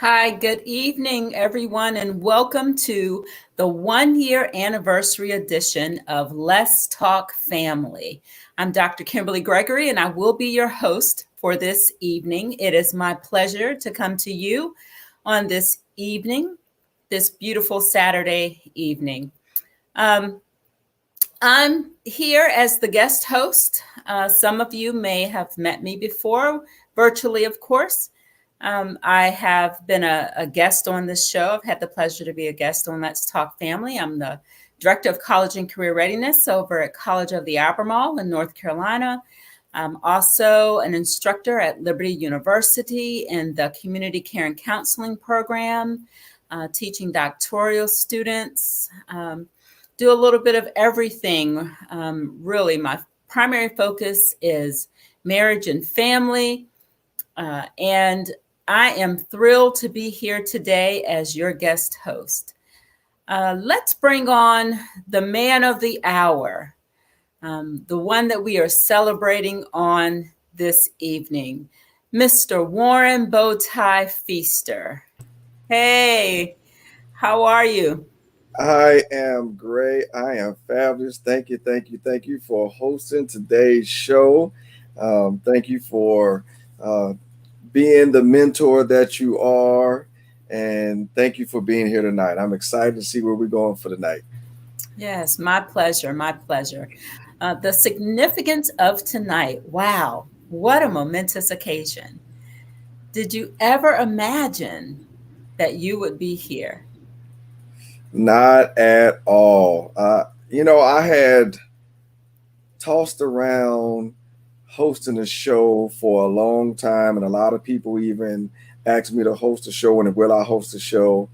Hi, good evening, everyone, and welcome to the 1-year anniversary edition of Let's Talk Family. I'm Dr. Kimberly Gregory, and I will be your host for this evening. It is my pleasure to come to you on this evening, this beautiful Saturday evening. I'm here as the guest host. Some of you may have met me before, virtually, of course. I have been a guest on this show. I've had the pleasure to be a guest on Let's Talk Family. I'm the Director of College and Career Readiness over at College of the Albemarle in North Carolina. I'm also an instructor at Liberty University in the Community Care and Counseling program, teaching doctoral students, do a little bit of everything. Really, my primary focus is marriage and family, and I am thrilled to be here today as your guest host. Let's bring on the man of the hour, the one that we are celebrating on this evening, Mr. Warren Bowtie Feaster. Hey, how are you? I am great. I am fabulous. Thank you for hosting today's show. Thank you for being the mentor that you are, and thank you for being here tonight. I'm excited to see where we're going for tonight. Yes, my pleasure, my pleasure. The significance of tonight. Wow, what a momentous occasion. Did you ever imagine that you would be here? Not at all. I had tossed around hosting a show for a long time, and a lot of people even asked me to host a show, and will I host a show?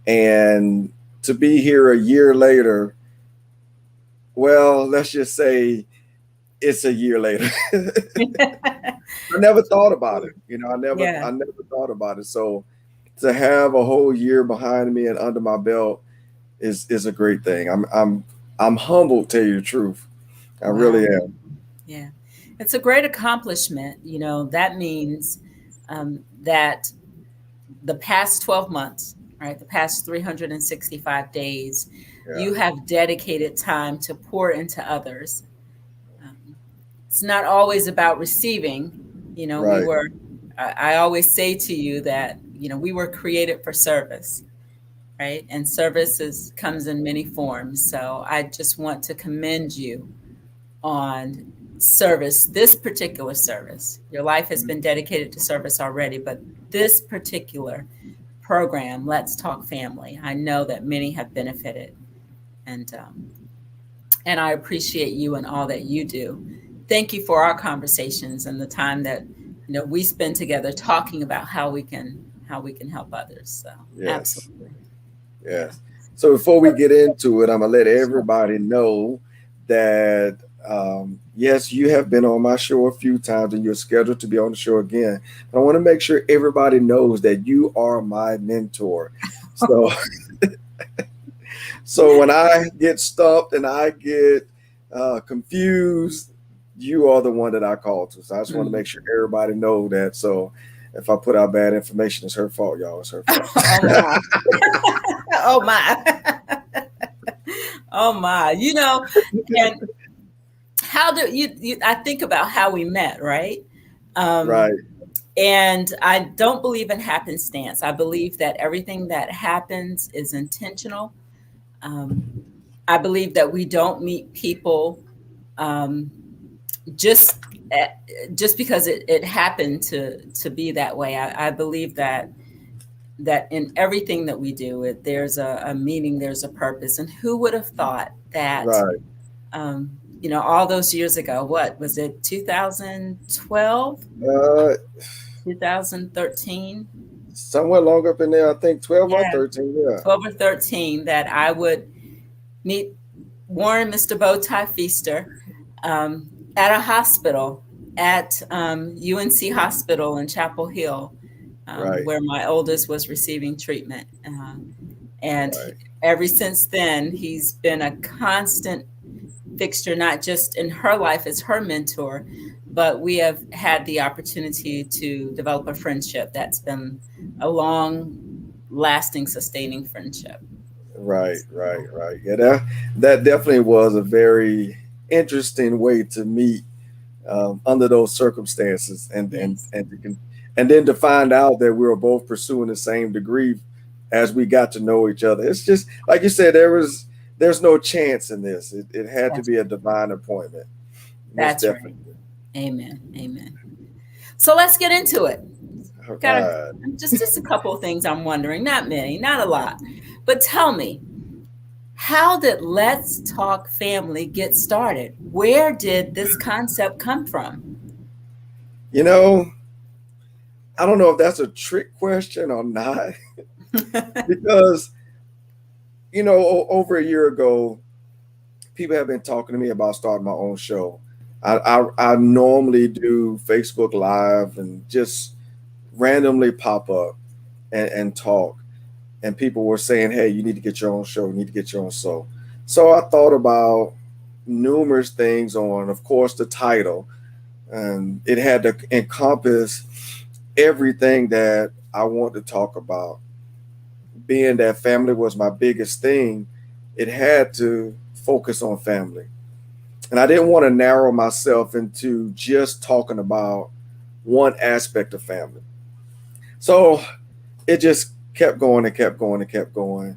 And to be here a year later, well, let's just say it's a year later. I never thought about it. I never thought about it. So to have a whole year behind me and under my belt is a great thing. I'm humbled, to tell you the truth. I really am. Yeah. It's a great accomplishment. That means that the past 12 months, right, the past 365 days, you have dedicated time to pour into others. It's not always about receiving. Right. I always say to you that, we were created for service, right? And service comes in many forms. So I just want to commend you on service, this particular service. Your life has been dedicated to service already, but this particular program, Let's Talk Family, I know that many have benefited, and I appreciate you and all that you do. Thank you for our conversations and the time that we spend together talking about how we can help others. So Yes. Absolutely. Yes. So before we get into it, I'm gonna let everybody know that yes, you have been on my show a few times and you're scheduled to be on the show again. But I want to make sure everybody knows that you are my mentor. So, so when I get stumped and I get confused, you are the one that I call to. So I just want to make sure everybody know that. So if I put out bad information, it's her fault, y'all. It's her fault. Oh my. Oh my. And how do you I think about how we met, right? Right. And I don't believe in happenstance. I believe that everything that happens is intentional. I believe that we don't meet people just because it happened to be that way. I believe that in everything that we do, there's a meaning, there's a purpose. And who would have thought that, Right. All those years ago, what was it, 2012, 2013? Somewhere long up in there, I think 12 or Yeah, 13. Yeah. 12 or 13, that I would meet Warren, Mr. Bowtie Feaster, at a hospital, at UNC Hospital in Chapel Hill. Right. where my oldest was receiving treatment. And Right. ever since then, he's been a constant fixture, not just in her life as her mentor, but we have had the opportunity to develop a friendship that's been a long lasting, sustaining friendship. Right. Right. Right. Yeah, that definitely was a very interesting way to meet under those circumstances, Yes, and then to find out that we were both pursuing the same degree as we got to know each other. It's just like you said, there's no chance in this. It had to that's be a right. divine appointment, most That's right. definitely. Amen. Amen. So let's get into it. All Got a, right. just a couple of things I'm wondering, not many, not a lot. But tell me, how did Let's Talk Family get started? Where did this concept come from? You know, I don't know if that's a trick question or not, because over a year ago, people have been talking to me about starting my own show. I normally do Facebook Live and just randomly pop up and talk. And people were saying, hey, you need to get your own show, you need to get your own show. So I thought about numerous things on, of course, the title. And it had to encompass everything that I want to talk about. Being that family was my biggest thing, it had to focus on family. And I didn't want to narrow myself into just talking about one aspect of family. So it just kept going and kept going and kept going.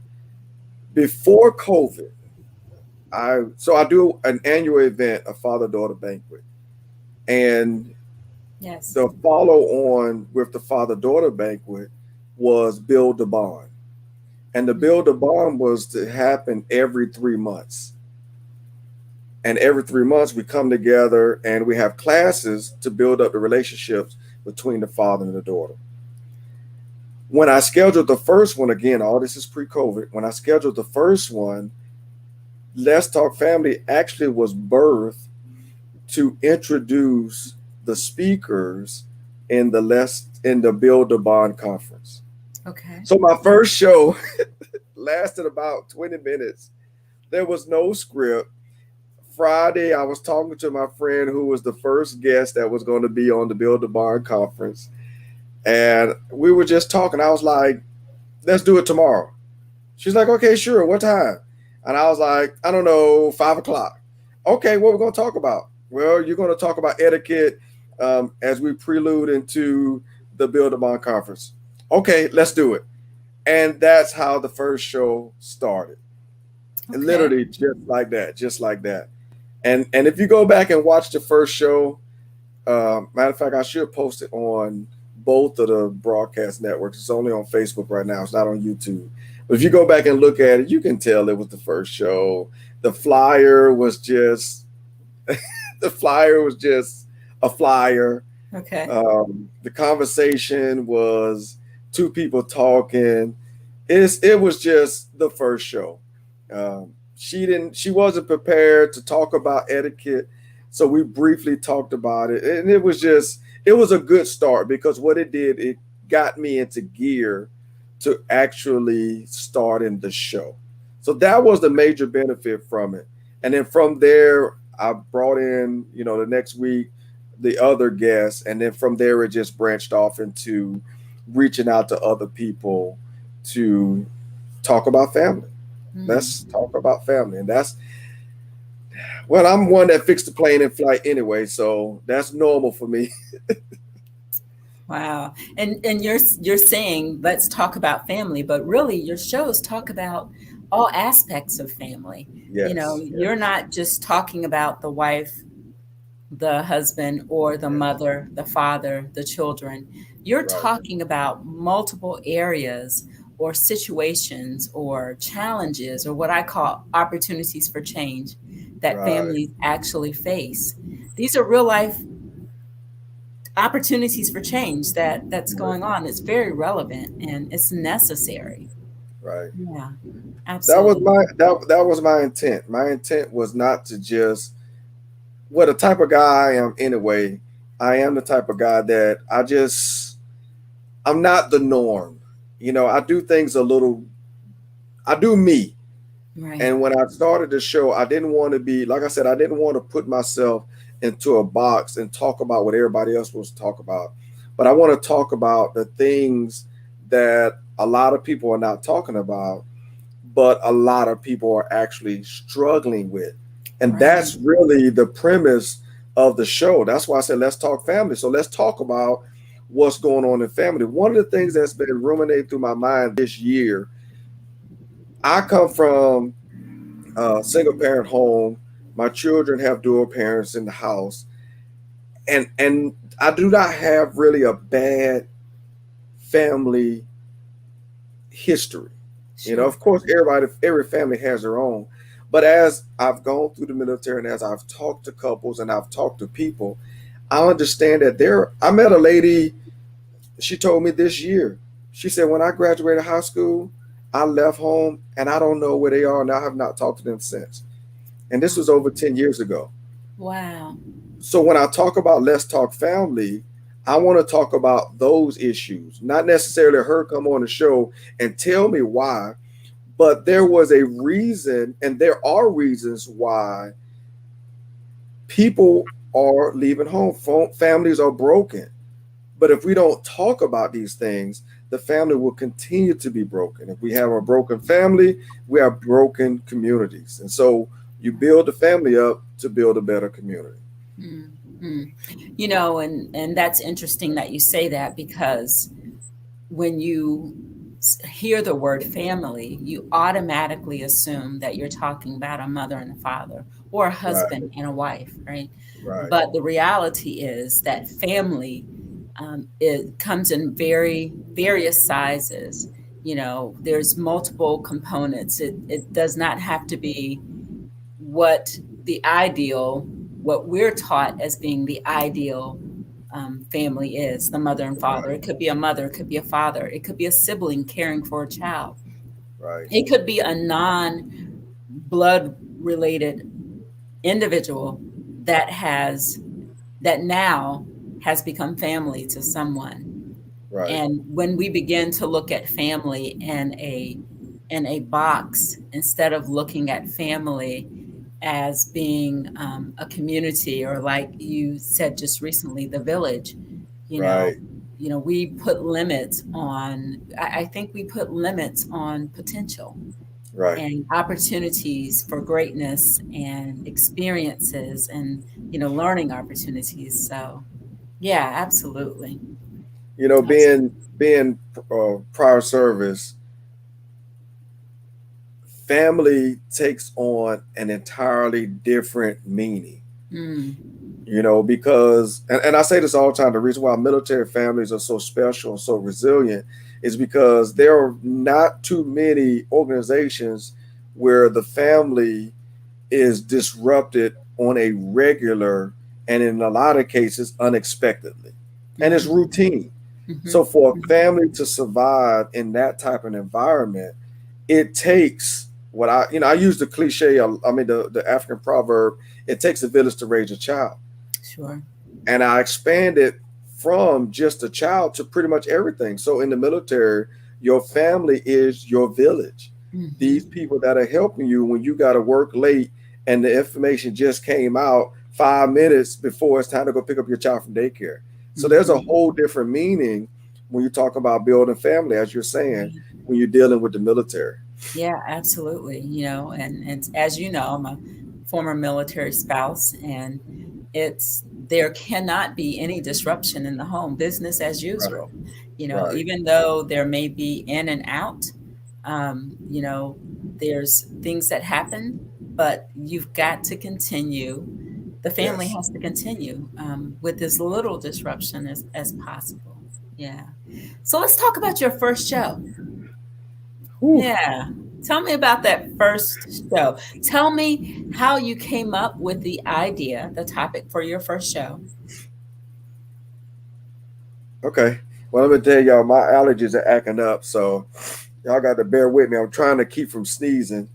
Before COVID, I do an annual event, a father daughter banquet, and Yes. the follow on with the father daughter banquet was build the bond, and the build the bond was to happen every 3 months. And every 3 months we come together and we have classes to build up the relationships between the father and the daughter. When I scheduled the first one, again, all this is pre-COVID. When I scheduled the first one, Let's Talk Family actually was birthed to introduce the speakers in the Build a Bond conference. Okay. So my first show lasted about 20 minutes. There was no script. Friday, I was talking to my friend who was the first guest that was going to be on the Build a Bond conference. And we were just talking. I was like, let's do it tomorrow. She's like, okay, sure. What time? And I was like, I don't know, 5 o'clock. Okay, what we're going to talk about? Well, you're going to talk about etiquette as we prelude into the Build a Bond conference. Okay, let's do it. And that's how the first show started. Okay. Literally just like that, just like that. And if you go back and watch the first show, matter of fact, I should post it on both of the broadcast networks. It's only on Facebook right now. It's not on YouTube. But if you go back and look at it, you can tell it was the first show. The flyer was just the flyer was just a flyer. Okay. The conversation was two people talking. It was just the first show. She wasn't prepared to talk about etiquette, so we briefly talked about it, and it was a good start because what it did, it got me into gear to actually starting the show. So that was the major benefit from it. And then from there, I brought in, the next week the other guests, and then from there it just branched off into reaching out to other people to talk about family. Mm. Let's talk about family. And well, I'm one that fixed the plane in flight anyway, so that's normal for me. Wow. And you're saying let's talk about family, but really your shows talk about all aspects of family. Yes, You're yes, not just talking about the wife, the husband, or the yes. mother, the father, the children. You're Right, talking about multiple areas or situations or challenges or what I call opportunities for change that right, families actually face. These are real life opportunities for change that's right, going on. It's very relevant and it's necessary. right. Yeah, That was absolutely. that was my intent. My intent was not to just what the type of guy I am anyway. I am the type of guy that I'm not the norm. I do things a little. I do me. Right. And when I started the show, I didn't want to be, like I said, I didn't want to put myself into a box and talk about what everybody else was talk about. But I want to talk about the things that a lot of people are not talking about, but a lot of people are actually struggling with. And Right. that's really the premise of the show. That's why I said, let's talk family. So let's talk about what's going on in family. One of the things that's been ruminating through my mind this year, I come from single parent home. My children have dual parents in the house, and I do not have really a bad family history. Sure. Of course, every family has their own. But as I've gone through the military and as I've talked to couples and I've talked to people, I understand that I met a lady, she told me this year, she said, when I graduated high school, I left home and I don't know where they are and I have not talked to them since. And this was over 10 years ago. Wow. So when I talk about let's talk family, I want to talk about those issues, not necessarily her come on the show and tell me why, but there was a reason, and there are reasons why people are leaving home. Families are broken. But if we don't talk about these things, the family will continue to be broken. If we have a broken family, we have broken communities. And so you build the family up to build a better community. Mm-hmm. And that's interesting that you say that, because when you hear the word family, you automatically assume that you're talking about a mother and a father, or a Right, husband and a wife, right? right, But the reality is that family, it comes in various sizes. There's multiple components. It does not have to be what the ideal, what we're taught as being the ideal family is, the mother and father. right, It could be a mother, it could be a father, it could be a sibling caring for a child, right, it could be a non blood related individual that now has become family to someone. right, And when we begin to look at family in a box, instead of looking at family as being a community, or like you said just recently, the village, you know, right, we put limits on. I think we put limits on potential right. and opportunities for greatness and experiences, and learning opportunities. So yeah, absolutely, Being absolutely. prior service, family takes on an entirely different meaning. Mm, Because and I say this all the time, the reason why military families are so special and so resilient is because there are not too many organizations where the family is disrupted on a regular and in a lot of cases unexpectedly. And it's mhm, routine. mhm, So for a mhm. family to survive in that type of environment, it takes I use the cliche, I mean the African proverb, it takes a village to raise a child. Sure. And I expanded from just a child to pretty much everything. So in the military, your family is your village. These Mhm, people that are helping you when you got to work late and the information just came out 5 minutes before it's time to go pick up your child from daycare. So there's a mhm. whole different meaning when you talk about building family, as you're saying, Right. when you're dealing with the military. Yeah, absolutely. And as you know, I'm a former military spouse, and there cannot be any disruption in the home, business as Right, usual. right, Even though there may be in and out, um, you know, there's things that happen, but you've got to continue. The family yes. has to continue with as little disruption as possible. Yeah. So let's talk about your first show. Whew. Yeah. Tell me about that first show. Tell me how you came up with the idea, the topic for your first show. Okay. Well, let me tell y'all, my allergies are acting up, so y'all got to bear with me. I'm trying to keep from sneezing,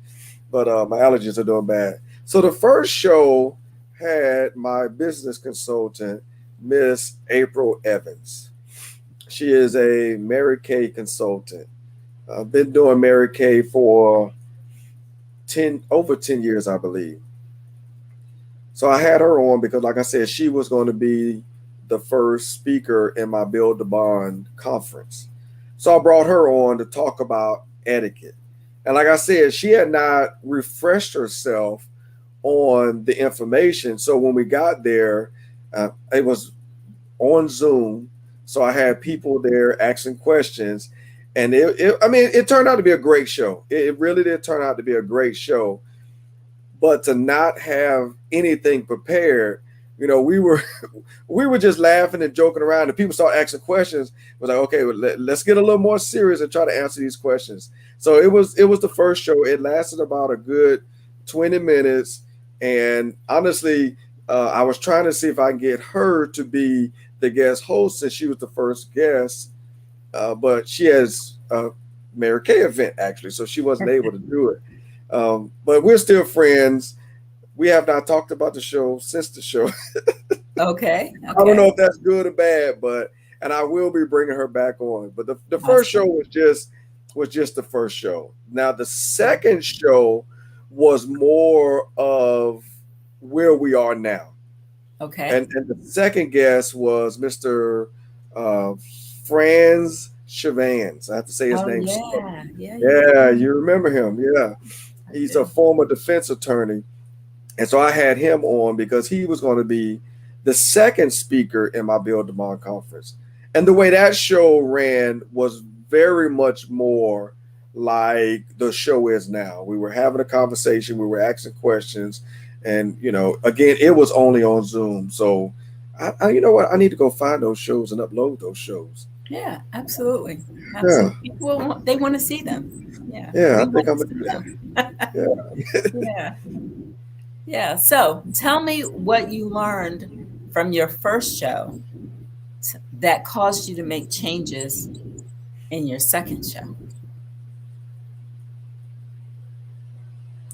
but my allergies are doing bad. So the first show had my business consultant, Miss April Evans. She is a Mary Kay consultant. I've been doing Mary Kay for over 10 years, I believe. So I had her on because, like I said, she was going to be the first speaker in my Build the Bond conference. So I brought her on to talk about etiquette. And like I said, she had not refreshed herself on the information. So when we got there, it was on Zoom. So I had people there asking questions. And it turned out to be a great show. It really did turn out to be a great show. But to not have anything prepared, we were we were just laughing and joking around, and people started asking questions. It was like, okay, well, let's get a little more serious and try to answer these questions. So it was the first show. It lasted about a good 20 minutes, and honestly, I was trying to see if I can get her to be the guest host since she was the first guest, but she has a Mary Kay event actually, so she wasn't able to do it. But we're still friends. We have not talked about the show since the show. Okay. I don't know if that's good or bad, and I will be bringing her back on. But the first show was just the first show. Now the second show was more of where we are now. Okay. And the second guest was Mr. Franz Chavans. I have to say his name. Yeah, you remember him. Yeah. He's a former defense attorney. And so I had him on because he was going to be the second speaker in my Build the Bond conference. And the way that show ran was very much more like the show is now. We were having a conversation, we were asking questions, and again, it was only on Zoom. So you know what? I need to go find those shows and upload those shows. Yeah, absolutely. Yeah. People they want to see them. Yeah. Yeah, I think I'm gonna do that. Yeah. Yeah. So tell me what you learned from your first show that caused you to make changes in your second show.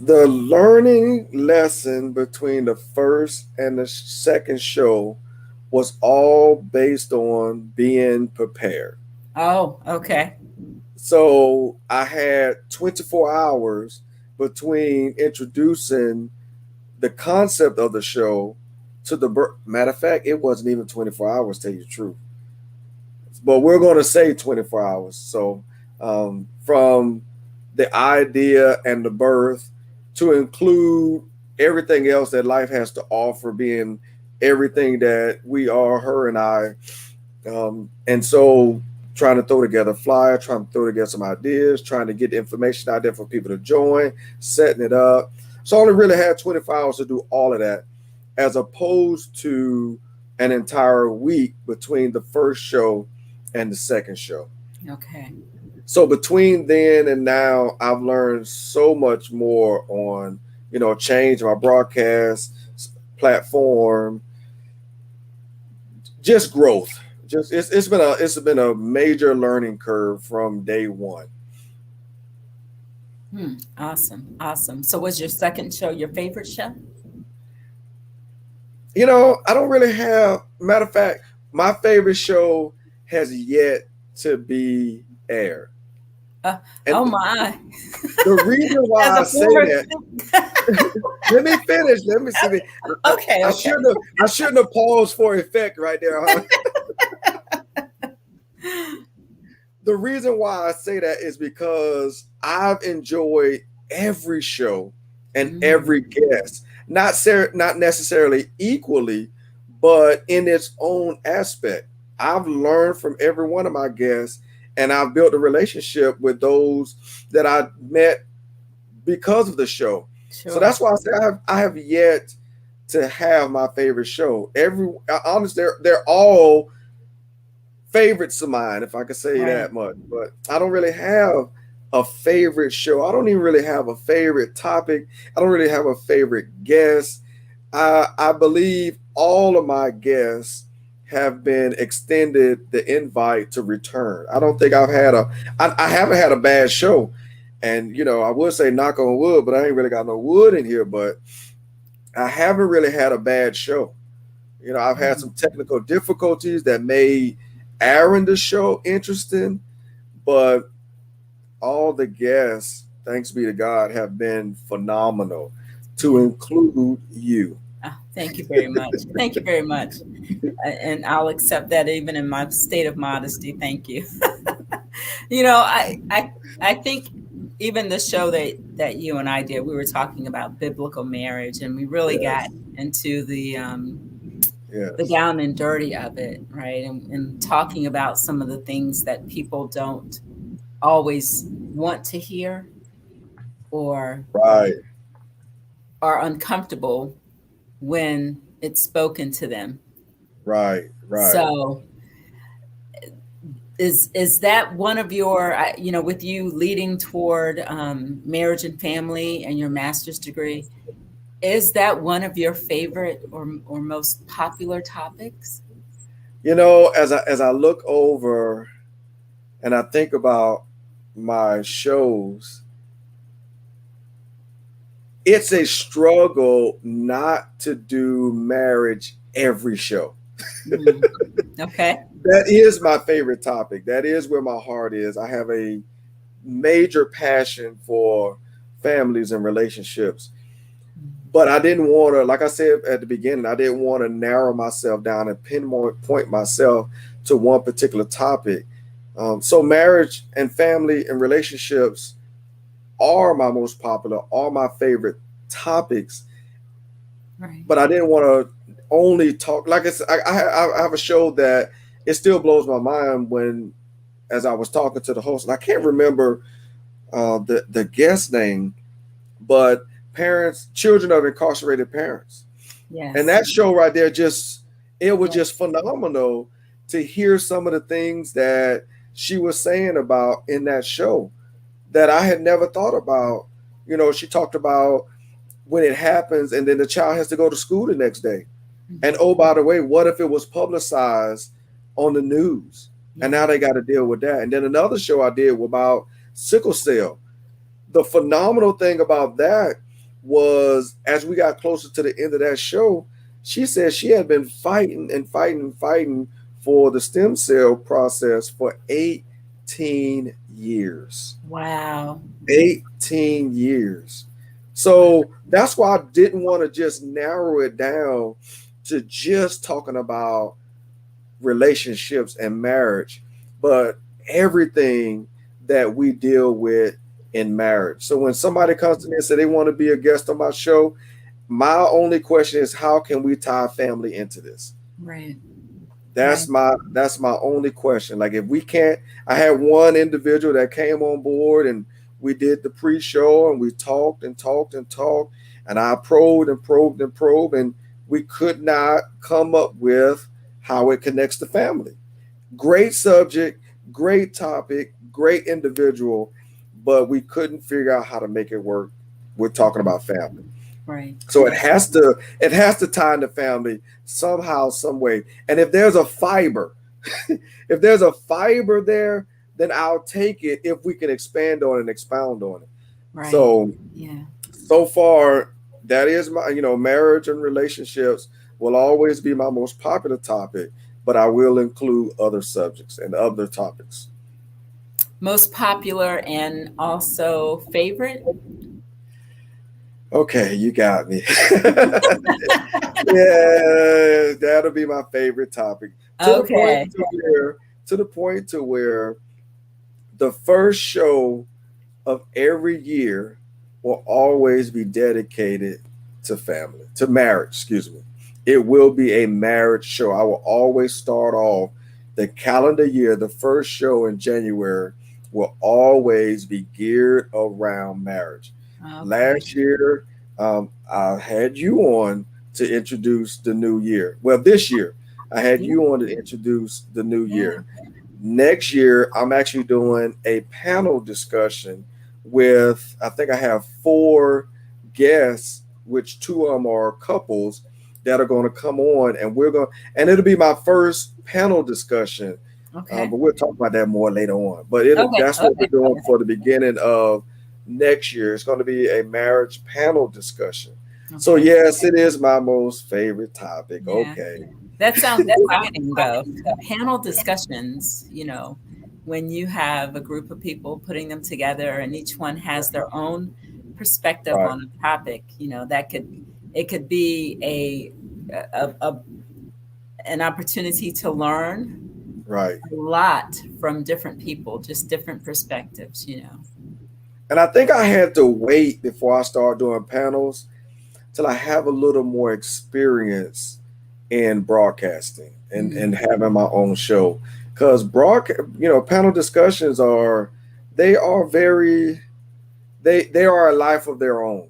The learning lesson between the first and the second show was all based on being prepared. Oh, okay. So I had 24 hours between introducing the concept of the show to the matter of fact, it wasn't even 24 hours, tell you the truth. But we're going to say 24 hours. So from the idea and the birth to include everything else that life has to offer, being everything that we are, her and I. And so trying to throw together a flyer, trying to throw together some ideas, trying to get the information out there for people to join, setting it up. So I only really had 24 hours to do all of that, as opposed to an entire week between the first show and the second show. Okay. So between then and now, I've learned so much more on, change my broadcast platform, just growth. It's been a major learning curve from day one. Awesome. So was your second show your favorite show? I don't really have. Matter of fact, my favorite show has yet to be aired. Oh my! The reason why I say that. Let me finish. Let me see. Okay. I shouldn't have paused for effect right there. Huh? The reason why I say that is because I've enjoyed every show and every guest, not necessarily equally, but in its own aspect. I've learned from every one of my guests, and I've built a relationship with those that I met because of the show. Sure. So that's why I say I have yet to have my favorite show. Honestly, they're all favorites of mine, if I could say that much. But I don't really have a favorite show. I don't even really have a favorite topic. I don't really have a favorite guest. I believe all of my guests have been extended the invite to return. I don't think I haven't had a bad show. And, I would say knock on wood, but I ain't really got no wood in here. But I haven't really had a bad show. I've had some technical difficulties that made airing the show interesting, but all the guests, thanks be to God, have been phenomenal, to Yeah. include you. Oh, thank you very much. Thank you very much. And I'll accept that even in my state of modesty. Thank you. You know, I think even the show that you and I did, we were talking about biblical marriage, and we really got Yes, into the yes, down and dirty of it, right? And talking about some of the things that people don't always want to hear or right, are uncomfortable when it's spoken to them. right, right. So is that one of your, with you leading toward marriage and family and your master's degree, is that one of your favorite or most popular topics? You know, as I look over and I think about my shows, it's a struggle not to do marriage every show. Mm. Okay. That is my favorite topic. That is where my heart is. I have a major passion for families and relationships. But I didn't want to, like I said at the beginning, I didn't want to narrow myself down and pinpoint myself to one particular topic. So marriage and family and relationships are my most popular, are my favorite topics. Right. But I didn't want to only talk. Like I have a show that it still blows my mind when, as I was talking to the host, and I can't remember the guest name, but children of incarcerated parents. And Yes. that show right there, it was Yes. just phenomenal to hear some of the things that she was saying about in that show that I had never thought about. You know, she talked about when it happens and then the child has to go to school the next day. And oh, by the way, what if it was publicized on the news? And Yeah. now they got to deal with that. And then another show I did about sickle cell. The phenomenal thing about that was as we got closer to the end of that show, she said she had been fighting and fighting and fighting for the stem cell process for 18 years. Wow. 18 years. So that's why I didn't want to just narrow it down to just talking about relationships and marriage, but everything that we deal with in marriage. So when somebody comes to me and say they want to be a guest on my show, my only question is how can we tie family into this? Right. That's Right. my only question. Like if we can't, I had one individual that came on board and we did the pre-show and we talked and talked and talked and I probed and probed and probed and we could not come up with how it connects to family. Great subject, great topic, great individual, but we couldn't figure out how to make it work. We're talking about family. Right. So Right. it has to tie into family somehow, some way. And if there's a fiber, if there's a fiber there, then I'll take it if we can expand on it and expound on it. Right. So Yeah. so far, that is my, marriage and relationships will always be my most popular topic, but I will include other subjects and other topics. Most popular and also favorite? Okay, you got me. Yeah, that'll be my favorite topic. To the point Okay. to where the first show of every year will always be dedicated to family, to marriage, excuse me. It will be a marriage show. I will always start off the calendar year, the first show in January will always be geared around marriage. Okay. Last year, I had you on to introduce the new year. Well, this year, I had Yeah. you on to introduce the new Yeah. year. Next year, I'm actually doing a panel discussion with, I think I have four guests, which two of them are couples that are going to come on, and it'll be my first panel discussion. Okay. But we'll talk about that more later on. But Okay. that's what we're Okay. doing for the beginning of next year. It's going to be a marriage panel discussion. So Okay. yes, it is my most favorite topic. Yeah. Okay. That sounds exciting, though. Panel discussions, when you have a group of people putting them together and each one has their own perspective Right, on a topic, it could be a an opportunity to learn right. a lot from different people, just different perspectives. And I think I had to wait before I start doing panels till I have a little more experience in broadcasting and having my own show. Because panel discussions they are very they are a life of their own.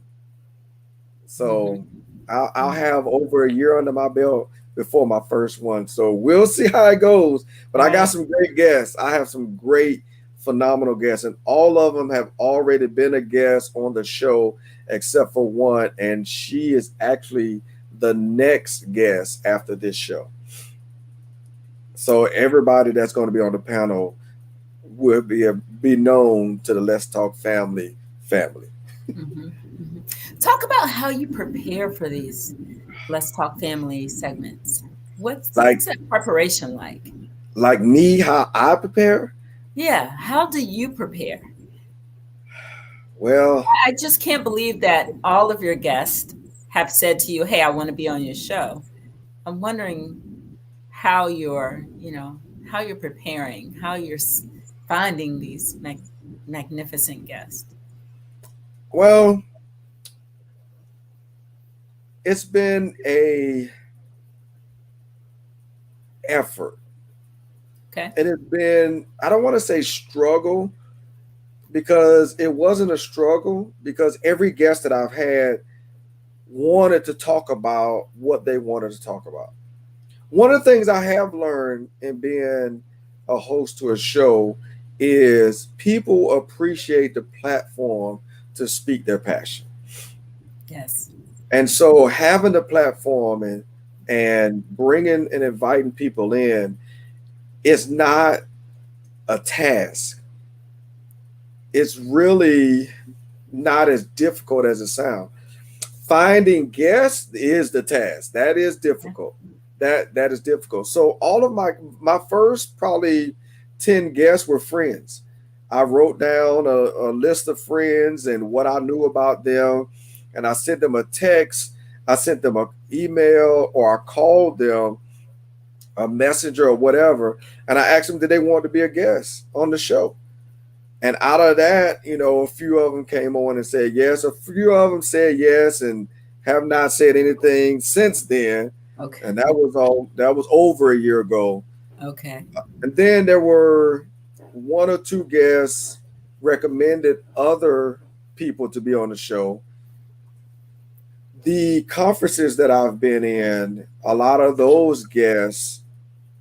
So I'll have over a year under my belt before my first one. So we'll see how it goes. But I got Right. some great guests. I have some great, phenomenal guests, and all of them have already been a guest on the show except for one. And she is actually the next guest after this show. So everybody that's going to be on the panel will be known to the Let's Talk family. Talk about how you prepare for these Let's Talk Family segments. Like What's that preparation like? like me, how I prepare. Yeah, how do you prepare? Well, I just can't believe that all of your guests have said to you, "Hey, I want to be on your show." I'm wondering how how you're preparing, how you're finding these magnificent guests. well, it's been a effort. Okay. It has been, I don't want to say struggle because it wasn't a struggle because every guest that I've had wanted to talk about what they wanted to talk about. One of the things I have learned in being a host to a show is people appreciate the platform to speak their passion. Yes. And so having the platform and bringing and inviting people in is not a task. It's really not as difficult as it sounds. Finding guests is the task. That is difficult. That is difficult. So all of my first probably 10 guests were friends. I wrote down a list of friends and what I knew about them, and I sent them a text. I sent them an email, or I called them a messenger or whatever, and I asked them did they want to be a guest on the show. And out of that, a few of them came on and said yes. A few of them said yes and have not said anything since then. Okay. And that was over a year ago. Okay. And then there were one or two guests recommended other people to be on the show. The conferences that I've been in, a lot of those guests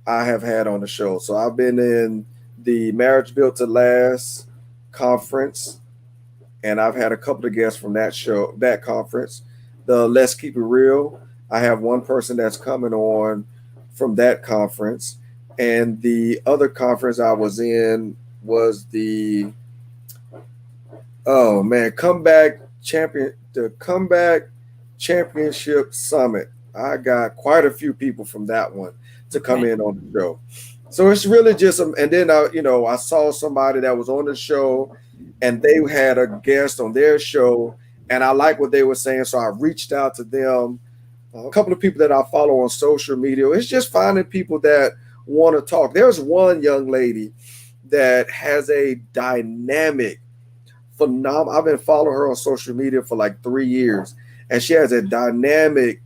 I have had on the show. So I've been in the Marriage Built to Last conference, and I've had a couple of guests from that conference. The Let's Keep It Real, I have one person that's coming on from that conference. And the other conference I was in was the Comeback Championship Summit. I got quite a few people from that one to come in on the show. So it's really just and then I saw somebody that was on the show and they had a guest on their show and I like what they were saying. So I reached out to them. A couple of people that I follow on social media. It's just finding people that want to talk. There's one young lady that has a dynamic, phenomenal. I've been following her on social media for like 3 years, and she has a dynamic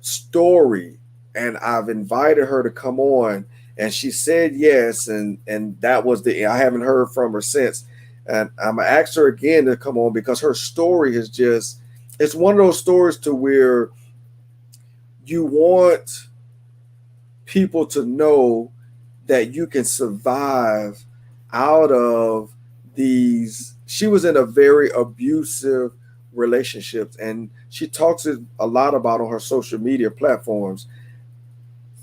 story. And I've invited her to come on, and she said yes. And that was I haven't heard from her since. And I'm gonna ask her again to come on because her story is it's one of those stories to where you want people to know that you can survive out of these. She was in a very abusive relationships, and she talks a lot about on her social media platforms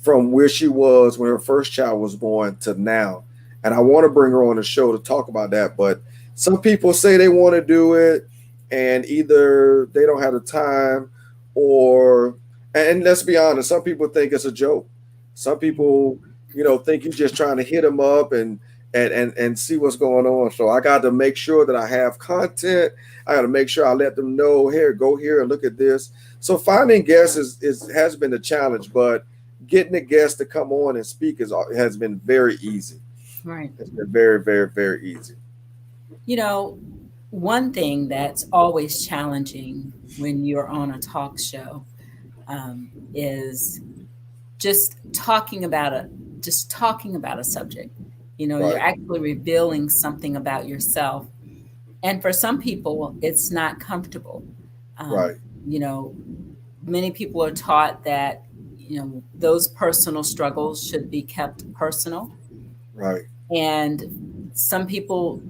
from where she was when her first child was born to now. And I want to bring her on the show to talk about that. But some people say they want to do it and either they don't have the time or, and let's be honest, some people think it's a joke. Some people, think you're just trying to hit them up and see what's going on. So I got to make sure that I have content. I got to make sure I let them know, here, go here and look at this. So finding guests has been a challenge, but getting the guests to come on and speak has been very easy. Right. It's been very, very, very easy. One thing that's always challenging when you're on a talk show is just talking about a subject. You're Right, actually revealing something about yourself, and for some people, it's not comfortable. Um, right, you know, Many people are taught that those personal struggles should be kept personal, right, and some people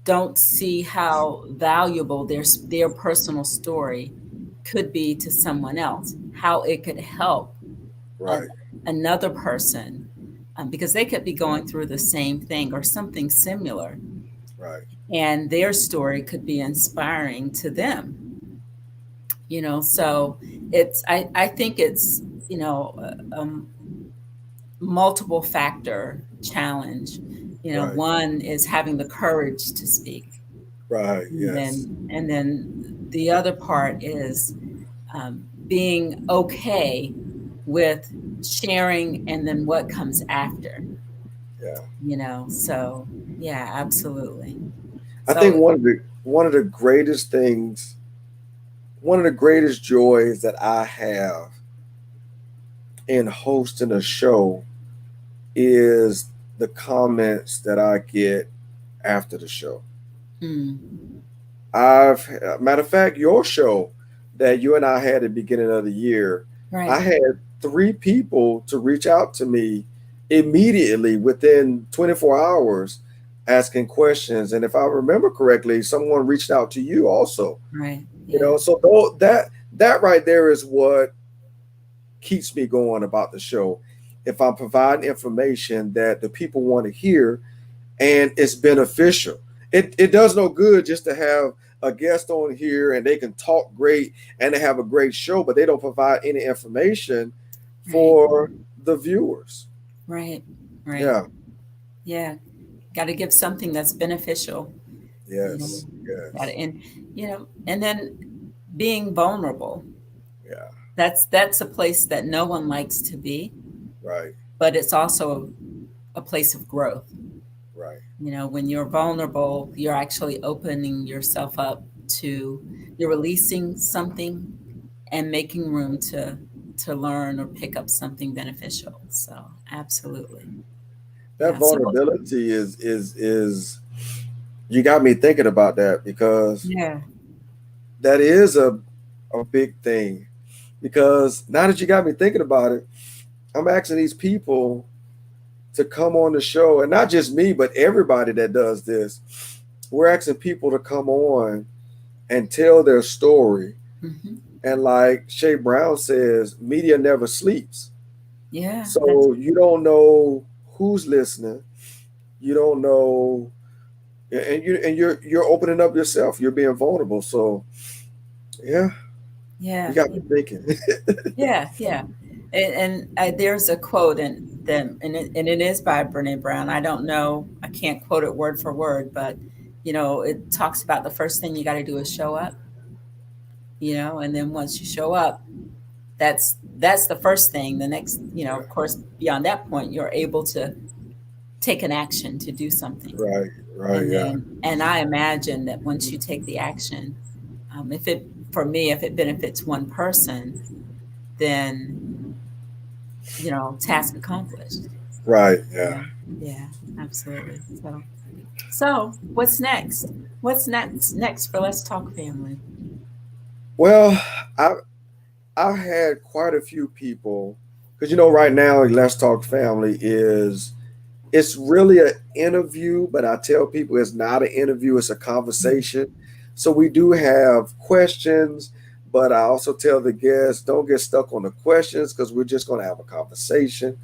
don't see how valuable their personal story could be to someone else, how it could help a, right, another person, because they could be going through the same thing or something similar, right. and their story could be inspiring to them. So I think it's multiple factor challenge. Right, One is having the courage to speak, right, and yes, then the other part is being okay with sharing, and then what comes after. yeah. So yeah, absolutely. I think So one of the greatest joys that I have in hosting a show is the comments that I get after the show. mm, Matter of fact, your show that you and I had at the beginning of the year, I right, had 3 people to reach out to me immediately within 24 hours asking questions. And if I remember correctly, someone reached out to you also. right, yeah, So that right there is what keeps me going about the show. If I'm providing information that the people want to hear and it's beneficial. It does no good just to have a guest on here and they can talk great and they have a great show, but they don't provide any information right, for the viewers. right, right, Yeah. yeah. Got to give something that's beneficial. you know Yes. got to, Yes. and then being vulnerable. Yeah. That's a place that no one likes to be, Right. but it's also a place of growth. Right. When you're vulnerable, you're actually opening yourself up to, you're releasing something and making room to learn or pick up something beneficial. So absolutely. That Yeah. So vulnerability is you got me thinking about that because yeah. that is a big thing. Because now that you got me thinking about it, I'm asking these people to come on the show, and not just me, but everybody that does this. We're asking people to come on and tell their story. Hmm. And like Shay Brown says, media never sleeps. Yeah, that's So you don't know who's listening. You don't know, and you're opening up yourself. You're being vulnerable. So yeah, you yeah. got me thinking. Yeah, yeah. And there's a quote in them, and it is by Brene Brown. I don't know, I can't quote it word for word, but it talks about the first thing you got to do is show up. And then once you show up, that's the first thing. The next, of course, beyond that point, you're able to take an action to do something. Right. Right. And Yeah. and I imagine that once you take the action, if it for me, if it benefits one person, then task accomplished. Right. Yeah. Yeah, yeah, absolutely. So what's next? What's next for Let's Talk Family? Well, I I've had quite a few people because right now Let's Talk Family is it's really an interview, but I tell people it's not an interview, it's a conversation. So we do have questions, but I also tell the guests don't get stuck on the questions because we're just going to have a conversation.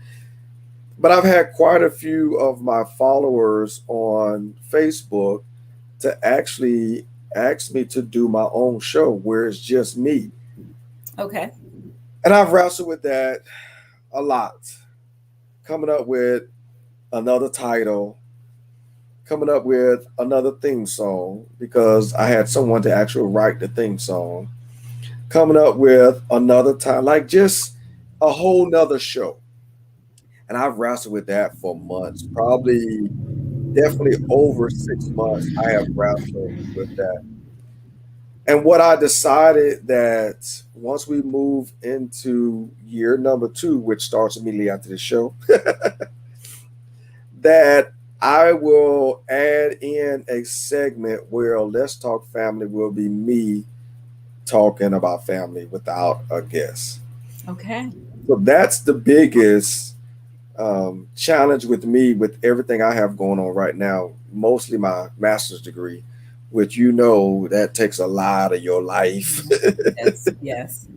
But I've had quite a few of my followers on Facebook to actually ask me to do my own show where it's just me. Okay. And I've wrestled with that a lot. coming up with another title, coming up with another theme song because I had someone to actually write the theme song, coming up with another time, like just a whole nother show. And I've wrestled with that for months, probably definitely over 6 months. I have wrestled with that. And what I decided that once we move into year number 2, which starts immediately after the show, that I will add in a segment where Let's Talk Family will be me talking about family without a guest. Okay. So that's the biggest challenge with me with everything I have going on right now, mostly my master's degree, which that takes a lot of your life. Yes. Yes.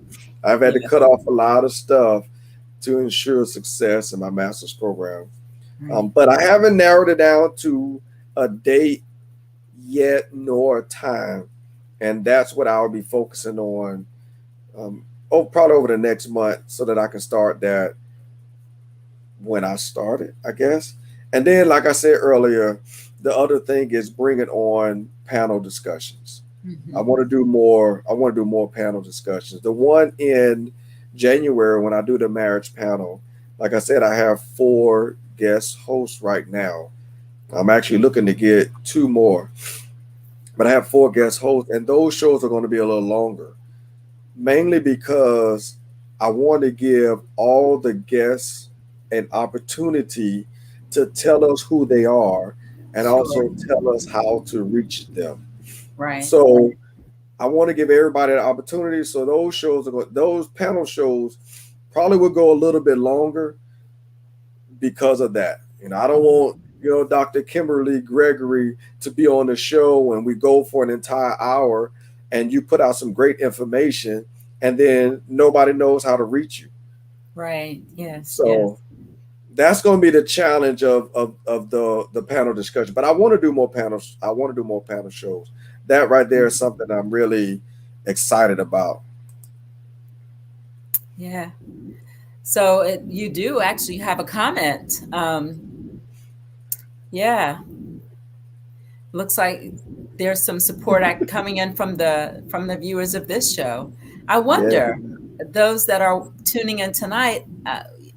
I've had to Yes. cut off a lot of stuff to ensure success in my master's program. Right. But I haven't narrowed it down to a date yet nor a time. And that's what I'll be focusing on probably over the next month so that I can start that when I started, I guess. And then, like I said earlier, the other thing is bringing on panel discussions. I Hmm. want to do more. I want to do more panel discussions. The one in January when I do the marriage panel, like I said, I have 4 guest hosts right now. I'm actually looking to get 2 more, but I have 4 guest hosts, and those shows are going to be a little longer, mainly because I want to give all the guests an opportunity to tell us who they are and Sure. also tell us how to reach them. Right. So I want to give everybody an opportunity. So those panel shows probably will go a little bit longer because of that. I don't want Dr. Kimberly Gregory to be on the show and we go for an entire hour and you put out some great information and then nobody knows how to reach you. Right. Yes. Yes. So that's going to be the challenge of the panel discussion. But I want to do more panels. I want to do more panel shows. That right there is something I'm really excited about. Yeah. So you do actually have a comment. Yeah. Looks like there's some support coming in from the viewers of this show. I Yeah. wonder, those that are tuning in tonight,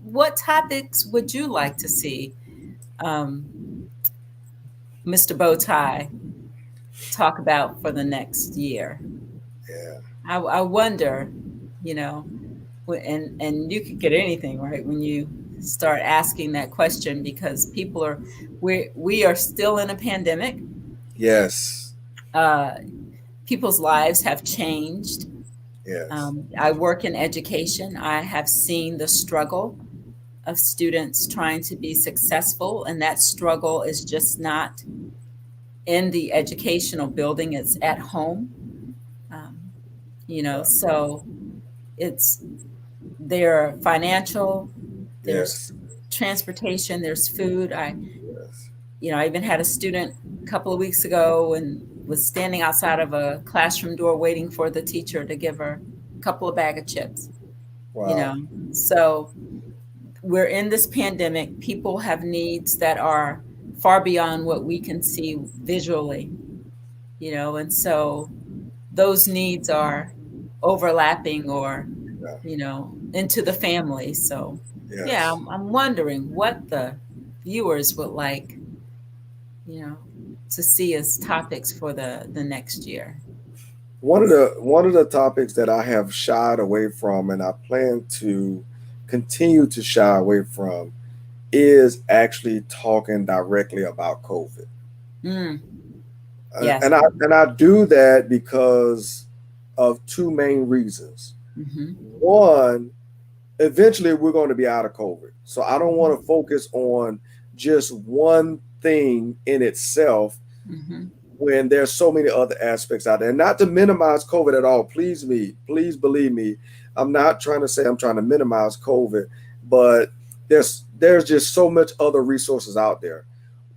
what topics would you like to see um, Mr. Bowtie talk about for the next year? Yeah. I wonder, you know, and you could get anything right when you start asking that question because we are still in a pandemic. Yes. Uh, People's lives have changed. Yes. I work in education. I have seen the struggle of students trying to be successful, and that struggle is just not in the educational building, it's at home. Um, Right. so it's there financial, there's Yes. transportation, there's food. Yes. I even had a student a couple of weeks ago and was standing outside of a classroom door waiting for the teacher to give her a couple of bag of chips, you Wow. know. So we're in this pandemic. People have needs that are far beyond what we can see visually, and so those needs are overlapping or, Yeah. into the family. So yeah, Yes. I'm wondering what the viewers would like, you know, to see as topics for the next year. One of the topics that I have shied away from and I plan to continue to shy away from is actually talking directly about COVID. Mm, yes. And I do that because of 2 main reasons. Hmm. One, eventually we're going to be out of COVID. So I don't want to focus on just one thing in itself Hmm. when there's so many other aspects out there. And not to minimize COVID at all. Please believe me. I'm not trying to say I'm trying to minimize COVID, but there's just so much other resources out there.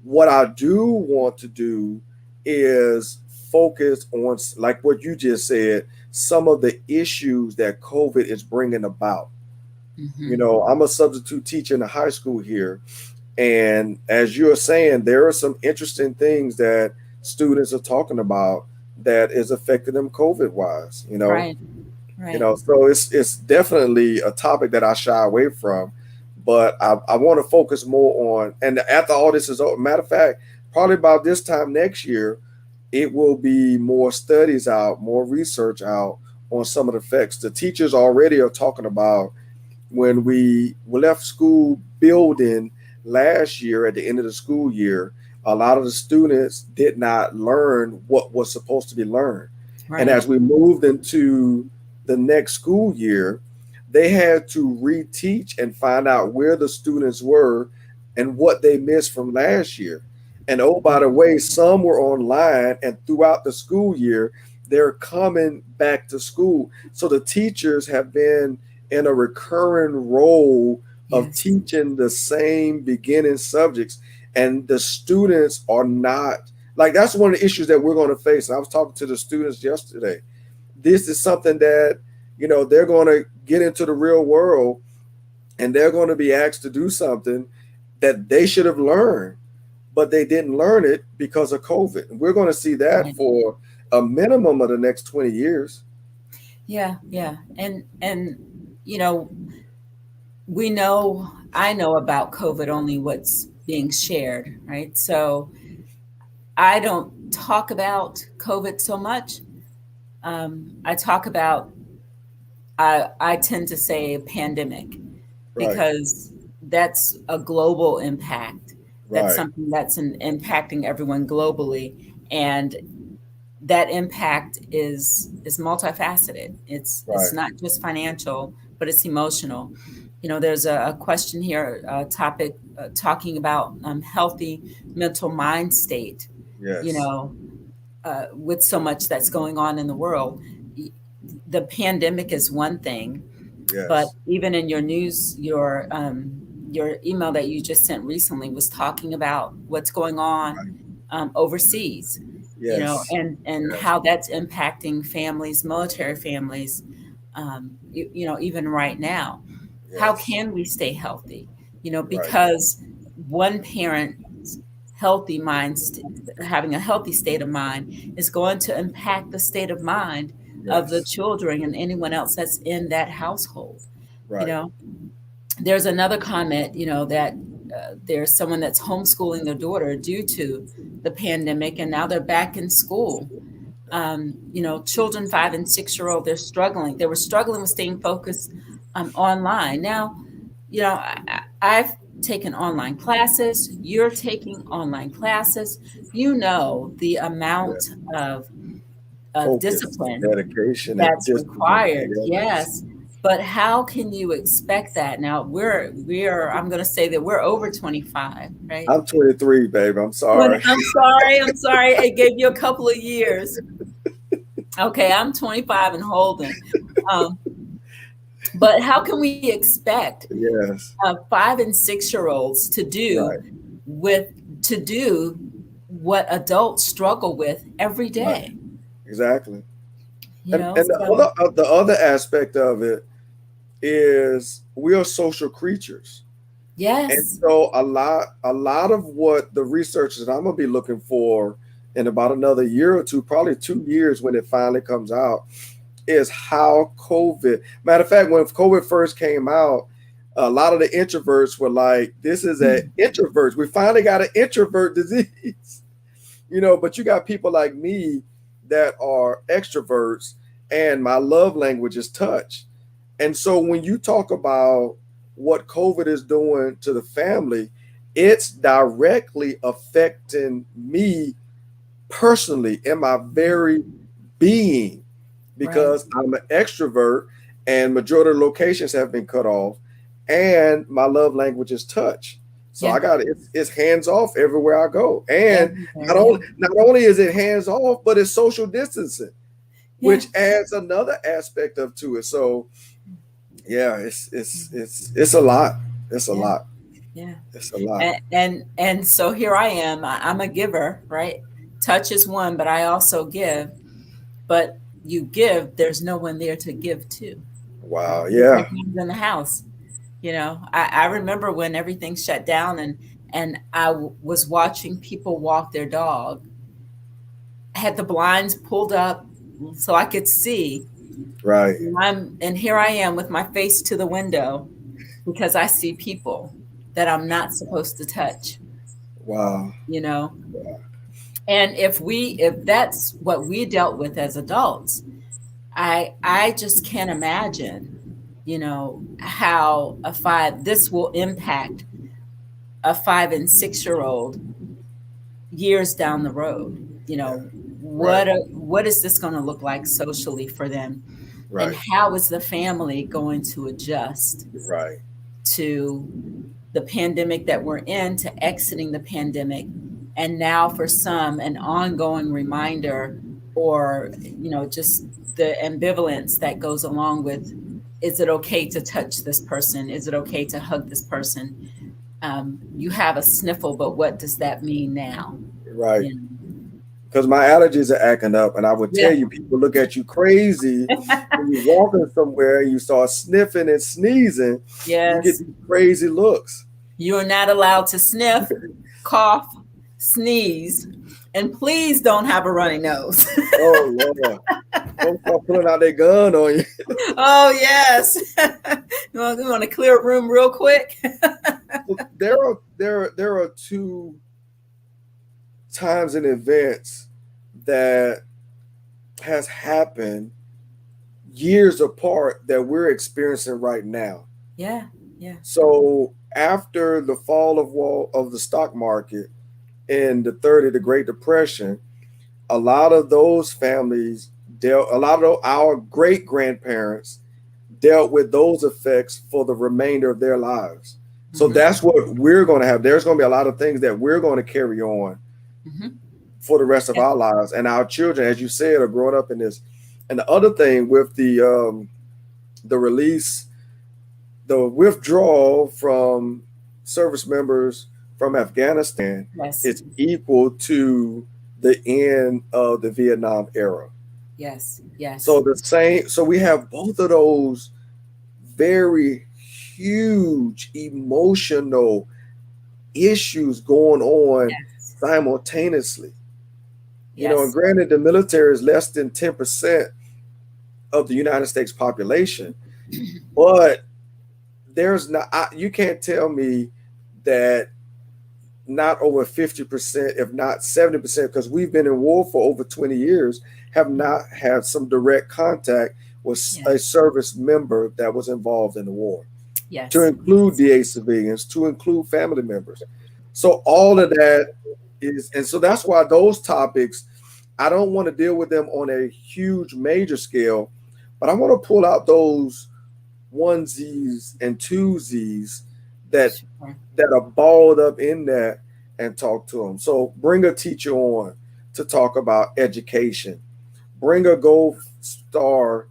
What I do want to do is focus on, like what you just said, some of the issues that COVID is bringing about. You Hmm. know, I'm a substitute teacher in a high school here. And as you're saying, there are some interesting things that students are talking about that is affecting them COVID wise, Right. Right. so it's definitely a topic that I shy away from, but I want to focus more on, and after all this is over, matter of fact, probably about this time next year, it will be more studies out, more research out on some of the effects. The teachers already are talking about when we left school building last year at the end of the school year, a lot of the students did not learn what was supposed to be learned. And Right. as we moved into the next school year, they had to reteach and find out where the students were and what they missed from last year. And oh, by the way, some were online, and throughout the school year, they're coming back to school. So the teachers have been in a recurring role of Yes. teaching the same beginning subjects, and the students are not, like, that's one of the issues that we're going to face. I was talking to the students yesterday. This is something that, they're going to get into the real world, and they're going to be asked to do something that they should have learned, but they didn't learn it because of COVID. And we're going to see that Right. for a minimum of the next 20 years. Yeah. Yeah. And you know, we know I know about COVID only what's being shared, right? So I don't talk about COVID so much. I talk about I tend to say pandemic Right, because that's a global impact. That's right, something that's impacting everyone globally, and that impact is multifaceted. It's right. not just financial, but it's emotional. There's a question here, a topic talking about healthy mental mind state. You Yes, know, with so much that's going on in the world, the pandemic is one thing, but yes, even in your news, your email that you just sent recently was talking about what's going on overseas, yes, and yes, how that's impacting families, military families, even right now. How yes. can we stay healthy? Right, Because one parent's healthy mind, having a healthy state of mind, is going to impact the state of mind of the yes, children and anyone else that's in that household. You right, know, there's another comment, that there's someone that's homeschooling their daughter due to the pandemic, and now they're back in school. Children 5 and 6 year old, they're struggling. They were struggling with staying focused online. Now, I've taken online classes. You're taking online classes. The amount yeah. of Focus and discipline dedication and that's discipline. required. Yes. Yes. But how can you expect that? Now I'm going to say that we're over 25, right? I'm 23, babe. I'm When sorry. I'm sorry. I gave you a couple of years. Okay, I'm 25 and holding. Um, but how can we expect Yes. 5 and 6 year olds Right. with to do what adults struggle with every Right. day? Exactly. You And know, and so the other aspect of it is we are social creatures. And yes, so a lot of what the researchers, and I'm gonna be looking for in about another year or two, probably 2 years when it finally comes out, is how COVID. Matter of fact, when COVID first came out, a lot of the introverts were like, "This is an introverts. We finally got an introvert disease." But you got people like me that are extroverts, and my love language is touch. And so when you talk about what COVID is doing to the family, it's directly affecting me personally in my very being, right. because I'm an extrovert and majority of locations have been cut off, and my love language is touch. So Yeah, I got it's hands off everywhere I go. And everywhere. not Yeah, only not only is it hands off, but it's social distancing, yeah, which adds another aspect of to it. So yeah, it's a lot. It's a yeah, lot. yeah. It's a lot. And so here I am. I'm a giver, right? Touch is one, but I also give. But you give, there's no one there to give to, right? Wow. Different Yeah. hands in the house. I remember when everything shut down and was watching people walk their dog. I had the blinds pulled up so I could see. Right. And here I am with my face to the window because I see people that I'm not supposed to touch, Wow. you know. And if that's what we dealt with as adults, I just can't imagine, how this will impact a 5 and 6 year old years down the road. Right. What is this going to look like socially for them? And Right. how is the family going to adjust Right. to the pandemic that we're in, to exiting the pandemic, and now for some an ongoing reminder, or just the ambivalence that goes along with, is it okay to touch this person, is it okay to hug this person? You have a sniffle, but what does that mean now? Right. you know? Because my allergies are acting up, and I would tell Yeah. you, people look at you crazy when you're walking somewhere and you start sniffing and sneezing. You get Yes, these crazy looks. you are not allowed to sniff, cough, sneeze, and please don't have a runny nose. Oh Lord. Don't start pulling out their gun on you. Oh, yes. You want to clear a room real quick? There are two times and events that has happened years apart that we're experiencing right now. Yeah, yeah. So after the fall of the stock market in the 30, the Great Depression, a lot of those families a lot of our great grandparents dealt with those effects for the remainder of their lives. So Hmm. that's what we're going to have. There's going to be a lot of things that we're going to carry on Hmm. for the rest of Yeah. our lives, and our children, as you said, are growing up in this. And the other thing with the release, the withdrawal from service members from Afghanistan Yes, is equal to the end of the Vietnam era. yes, So yes, the same, so we have both of those very huge emotional issues going on yes, simultaneously. And yes. granted, the military is less than 10% of the United States population, but there's not, you can't tell me that not over 50%, if not 70%, because we've been in war for over 20 years, have not had some direct contact with Yeah. a service member that was involved in the war, to Yes. include DA civilians, to include family members. So all of that and so that's why those topics, I don't want to deal with them on a huge major scale, but I want to pull out those onesies and twosies that Sure. that are balled up in that and talk to them. So bring a teacher on to talk about education. Bring a gold star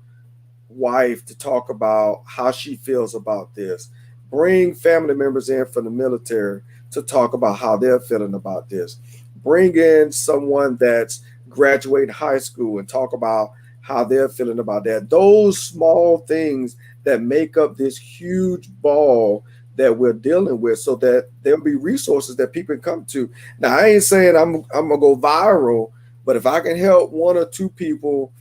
wife to talk about how she feels about this. Bring family members in from the military to talk about how they're feeling about this. Bring in someone that's graduating high school and talk about how they're feeling about that. Those small things that make up this huge ball that we're dealing with, so that there'll be resources that people can come to. Now, I ain't saying I'm gonna go viral, but if I can help one or two people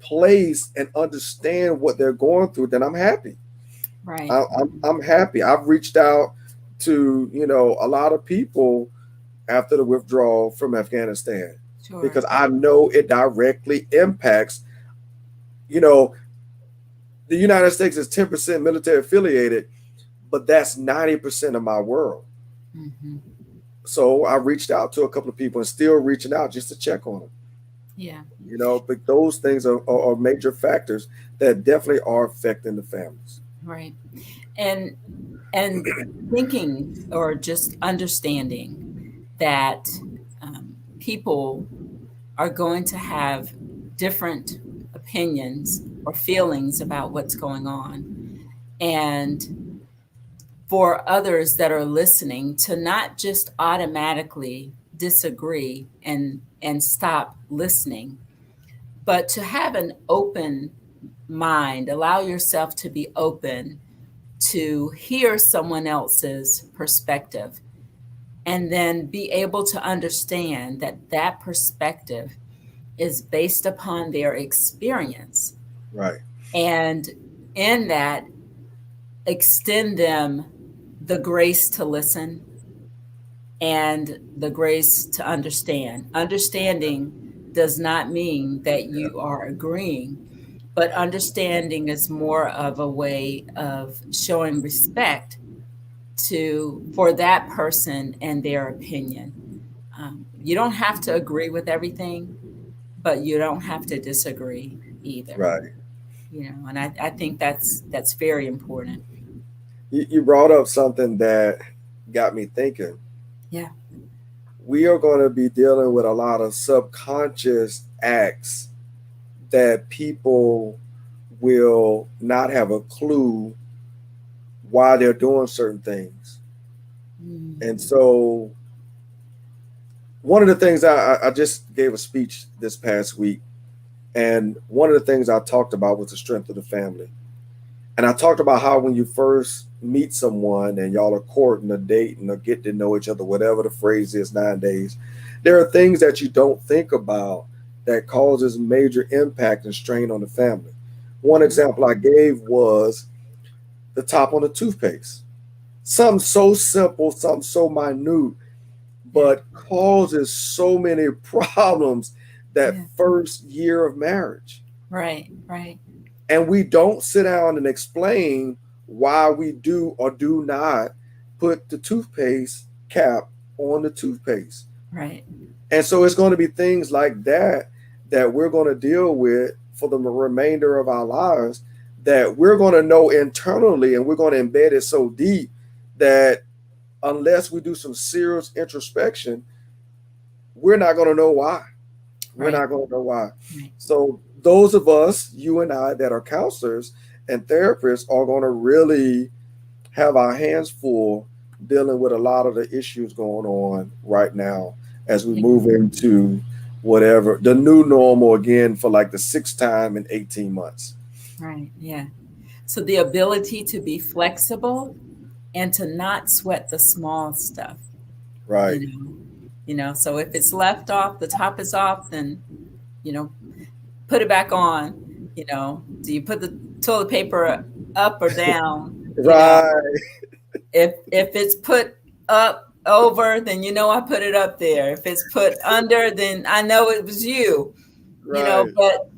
place and understand what they're going through, then I'm happy. Right. I'm happy. I've reached out to a lot of people after the withdrawal from Afghanistan, Sure. because I know it directly impacts. You know, the United States is 10% military affiliated, but that's 90% of my world. Hmm. So I reached out to a couple of people and still reaching out just to check on them. Yeah. But those things are major factors that definitely are affecting the families. Right. And and thinking, or just understanding that people are going to have different opinions or feelings about what's going on, and for others that are listening to not just automatically disagree and stop listening, but to have an open mind, allow yourself to be open to hear someone else's perspective and then be able to understand that that perspective is based upon their experience. Right. And in that, extend them the grace to listen and the grace to understand. Understanding does not mean that you are agreeing, but understanding is more of a way of showing respect to for that person and their opinion. You don't have to agree with everything, but you don't have to disagree either. Right. And I think that's very important. You brought up something that got me thinking. Yeah. We are going to be dealing with a lot of subconscious acts that people will not have a clue why they're doing certain things. And so, one of the things I just gave a speech this past week, and one of the things I talked about was the strength of the family. And I talked about how when you first meet someone and y'all are courting or dating or get to know each other, whatever the phrase is nowadays, there are things that you don't think about that causes major impact and strain on the family. One example I gave was the top on the toothpaste. Something so simple, something so minute, but causes so many problems that first year of marriage. Right, right. And we don't sit down and explain why we do or do not put the toothpaste cap on the toothpaste. Right. And so it's going to be things like that that we're going to deal with for the remainder of our lives, that we're going to know internally, and we're going to embed it so deep that unless we do some serious introspection, we're not going to know why. We're not going to know why. Right. So those of us, you and I, that are counselors and therapists are going to really have our hands full dealing with a lot of the issues going on right now as we move into whatever the new normal again for like the sixth time in 18 months. Right. Yeah. So the ability to be flexible and to not sweat the small stuff. Right. So if it's left off, the top is off, then, put it back on. Do you put the toilet paper up or down? Right. If it's put up over, then I put it up there. If it's put under, then I know it was you. Right. But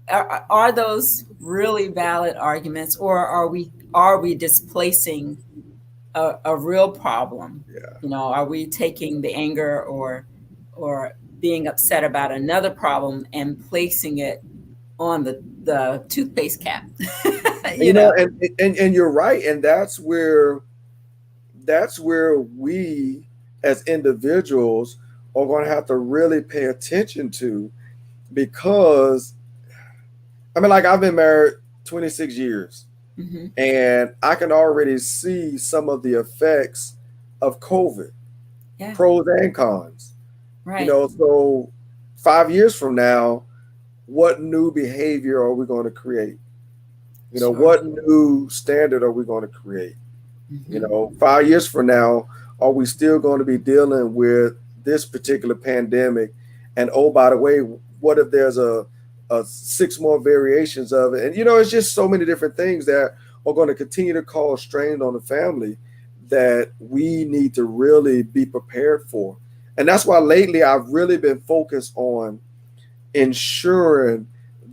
are those really valid arguments, or are we displacing a real problem? Yeah. Are we taking the anger or being upset about another problem and placing it on the toothpaste cap? And you're right, and that's where we as individuals are going to have to really pay attention to, because I mean, like, I've been married 26 years. Mm-hmm. And I can already see some of the effects of COVID, pros and cons. Right. So 5 years from now, what new behavior are we going to create? Sure. What new standard are we going to create? Mm-hmm. 5 years from now, are we still going to be dealing with this particular pandemic? And oh, by the way, what if there's a 6 more variations of it? And it's just so many different things that are going to continue to cause strain on the family that we need to really be prepared for. And that's why lately I've really been focused on ensuring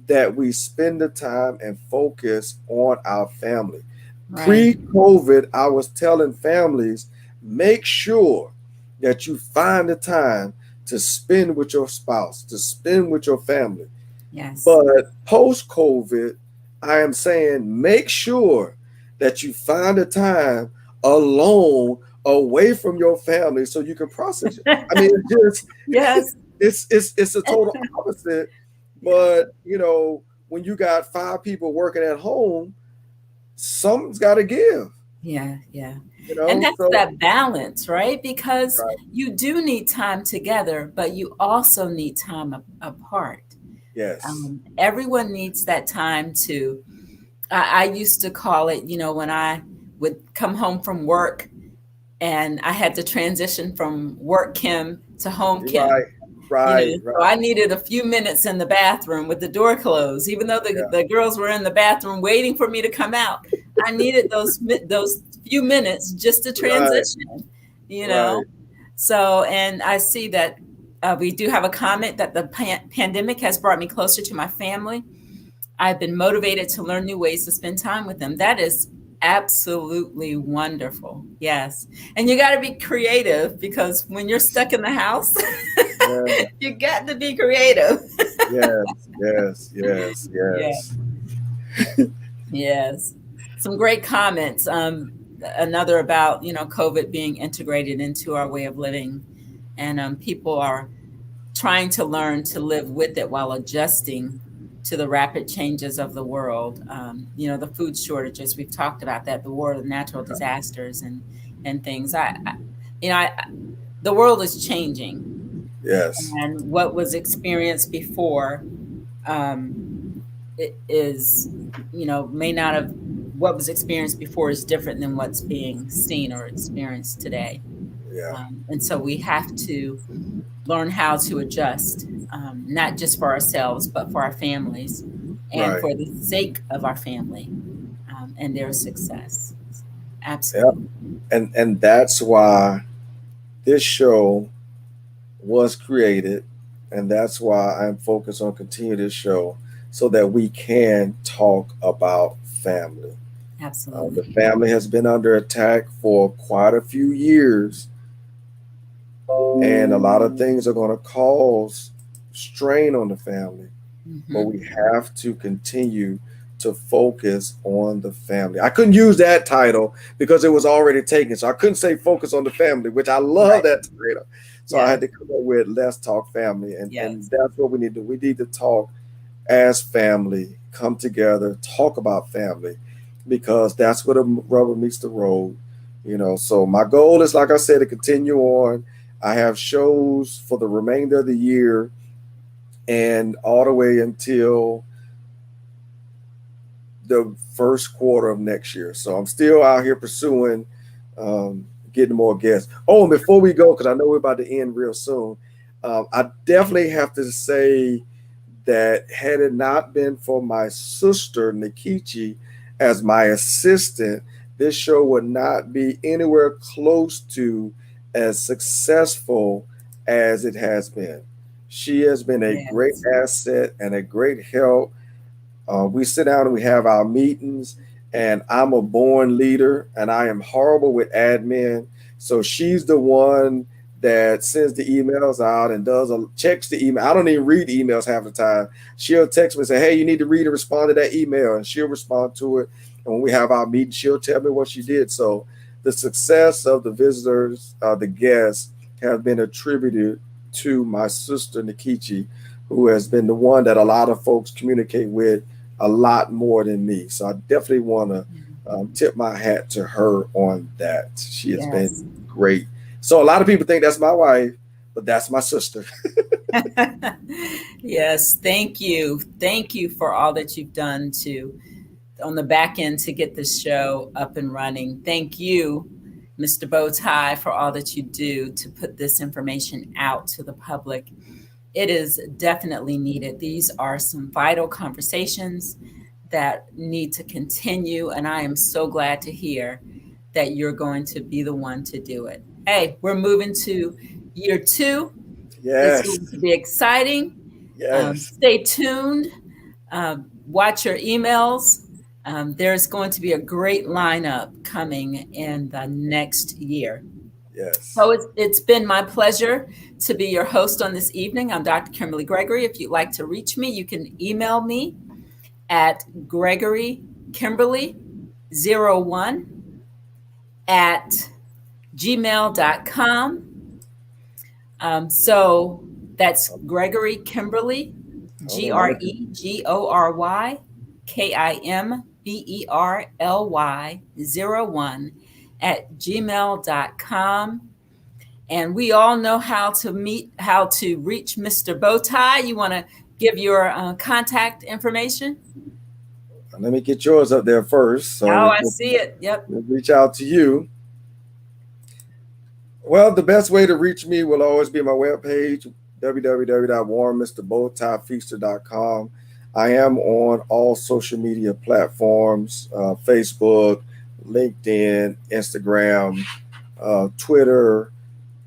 that we spend the time and focus on our family. Right. Pre-COVID, I was telling families, make sure that you find the time to spend with your spouse, to spend with your family. Yes. But post-COVID, I am saying make sure that you find a time alone, away from your family, so you can process it. I mean, yes, it's a total opposite. But when you got 5 people working at home, something's got to give. Yeah. And that's that balance, right? Because you do need time together, but you also need time apart. Yes. Everyone needs that time to I used to call it, when I would come home from work and I had to transition from work Kim to home Kim. Right, right, So right. I needed a few minutes in the bathroom with the door closed, even though Yeah, the girls were in the bathroom waiting for me to come out. I needed those few minutes just to right, transition, you know. right. So, and I see that we do have a comment that the pandemic has brought me closer to my family. I've been motivated to learn new ways to spend time with them. That is absolutely wonderful. Yes. And you got to be creative because when you're stuck in the house, Yeah, you got to be creative. yes, yes, yes, Yeah. yes. Yes. Some great comments. Another about, COVID being integrated into our way of living. And people are trying to learn to live with it while adjusting to the rapid changes of the world. The food shortages, we've talked about that, the war, the natural disasters and things. The world is changing, Yes, and what was experienced before um, it is, may not have, what was experienced before is different than what's being seen or experienced today. yeah, And so we have to learn how to adjust, not just for ourselves, but for our families and right. for the sake of our family and their success. Yep. Absolutely. And that's why this show was created, and that's why I'm focused on continuing this show so that we can talk about family. The Absolutely. family has been under attack for quite a few years, and a lot of things are going to cause strain on the family. But Hmm. we have to continue to focus on the family. I couldn't use that title because it was already taken. So I couldn't say focus on the family, which I love Right. that title. So I Yes. had to come up with let's talk family. And Yes. that's what we need to do. We need to talk as family, come together, talk about family, because that's where the rubber meets the road. So my goal is, like I said, to continue on. I have shows for the remainder of the year and all the way until the first quarter of next year. So I'm still out here pursuing getting more guests. Oh, and before we go, because I know we're about to end real soon, I definitely have to say that had it not been for my sister Nikichi as my assistant, this show would not be anywhere close to as successful as it has been. She has been a great Yes. asset and a great help. We sit down and we have our meetings, and I'm a born leader, and I am horrible with admin. So she's the one that sends the emails out and checks the email. I don't even read emails half the time. She'll text me and say, "Hey, you need to read and respond to that email," and she'll respond to it. And when we have our meeting, she'll tell me what she did. So the success of the visitors, the guests, have been attributed to my sister Nikichi, who has been the one that a lot of folks communicate with a lot more than me. So I definitely want to tip my hat to her on that. She has been Yes. great. So a lot of people think that's my wife, but that's my sister. Yes. Thank you. Thank you for all that you've done to on the back end to get this show up and running. Thank you, Mr. Bowtie, for all that you do to put this information out to the public. It is definitely needed. These are some vital conversations that need to continue, and I am so glad to hear that you're going to be the one to do it. Hey, we're moving to year two. It's Yes, going to be exciting. yes, Stay tuned. Watch your emails. There's going to be a great lineup coming in the next year. yes. So it's been my pleasure to be your host on this evening. I'm Dr. Kimberly Gregory. If you'd like to reach me, you can email me at gregorykimberly01 at gmail.com. So that's Gregory Kimberly, Hold G on, let R me. E G O R Y KIMBERLY 01 at gmail.com. And we all know how to reach Mr. Bowtie. You want to give your contact information? Let me get yours up there first. So Oh, I see it. Yep. we'll reach out to you. Well, the best way to reach me will always be my webpage, www.warrenmrbowtiefeaster.com. I am on all social media platforms, Facebook, LinkedIn, Instagram, Twitter,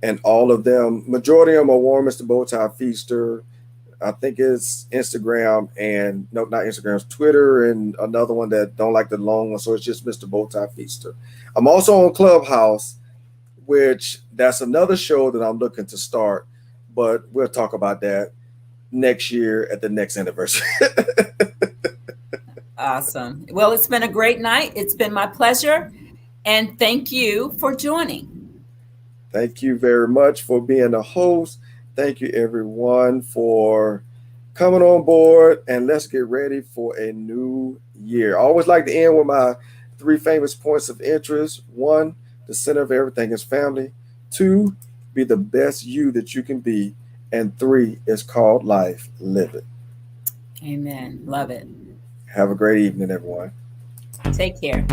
and all of them. Majority of them are Warren Mr. Bowtie Feaster. I think it's Instagram and no, not Instagram, it's Twitter and another one that don't like the long one. So it's just Mr. Bowtie Feaster. I'm also on Clubhouse, which that's another show that I'm looking to start, but we'll talk about that next year at the next anniversary. Awesome. Well, it's been a great night. It's been my pleasure. And thank you for joining. Thank you very much for being a host. Thank you, everyone, for coming on board. And let's get ready for a new year. I always like to end with my 3 famous points of interest. 1, the center of everything is family. 2, be the best you that you can be. And 3 is called life. Live it. Amen. Love it. Have a great evening, everyone. Take care.